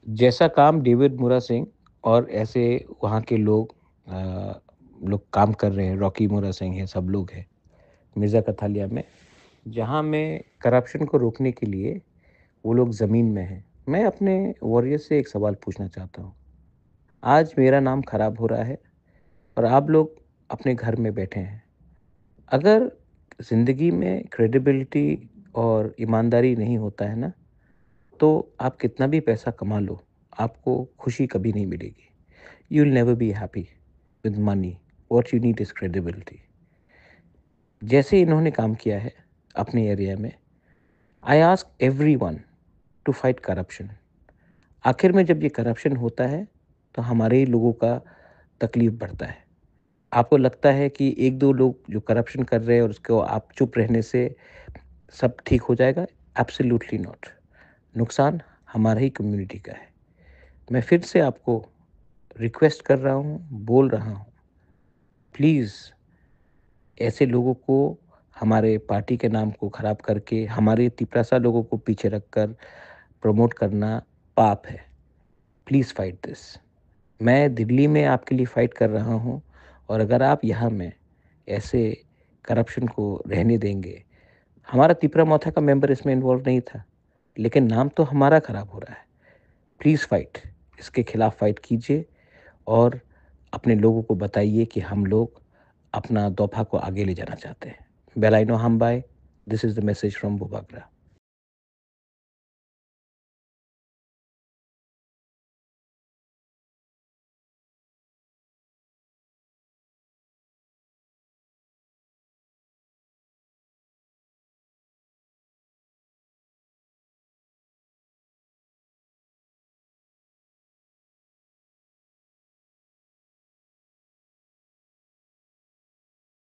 जैसा काम डेविड मुरा सिंह और ऐसे वहाँ के लोग काम कर रहे हैं, रॉकी मुरा सिंह है, सब लोग हैं मिर्ज़ा कथालिया में, जहाँ में करप्शन को रोकने के लिए वो लोग ज़मीन में हैं। मैं अपने वॉरियर से एक सवाल पूछना चाहता हूँ। आज मेरा नाम खराब हो रहा है और आप लोग अपने घर में बैठे हैं। अगर ज़िंदगी में क्रेडिबिलिटी और ईमानदारी नहीं होता है ना, तो आप कितना भी पैसा कमा लो, आपको खुशी कभी नहीं मिलेगी। You will never be happy with money. What you need is credibility. जैसे इन्होंने काम किया है अपने एरिया में, I ask everyone to fight corruption. आखिर में जब ये करप्शन होता है, तो हमारे ही लोगों का तकलीफ बढ़ता है। आपको लगता है कि 1-2 लोग जो करप्शन कर रहे हैं और उसको आप चुप रहने से सब ठीक हो जाएगा? Absolutely not. नुकसान हमारा ही कम्युनिटी का है। मैं फिर से आपको रिक्वेस्ट कर रहा हूँ, बोल रहा हूँ, प्लीज़ ऐसे लोगों को हमारे पार्टी के नाम को खराब करके, हमारे तिपरासा लोगों को पीछे रखकर प्रमोट करना पाप है। Please fight this. मैं दिल्ली में आपके लिए फ़ाइट कर रहा हूँ और अगर आप यहाँ में ऐसे करप्शन को रहने देंगे, हमारा तिपरा मोथा का मेंबर इसमें इन्वॉल्व नहीं था, लेकिन नाम तो हमारा खराब हो रहा है। प्लीज़ फाइट, इसके खिलाफ फाइट कीजिए और अपने लोगों को बताइए कि हम लोग अपना दौफा को आगे ले जाना चाहते हैं। बेलाइनो हम bye, this is the message from Bubagra.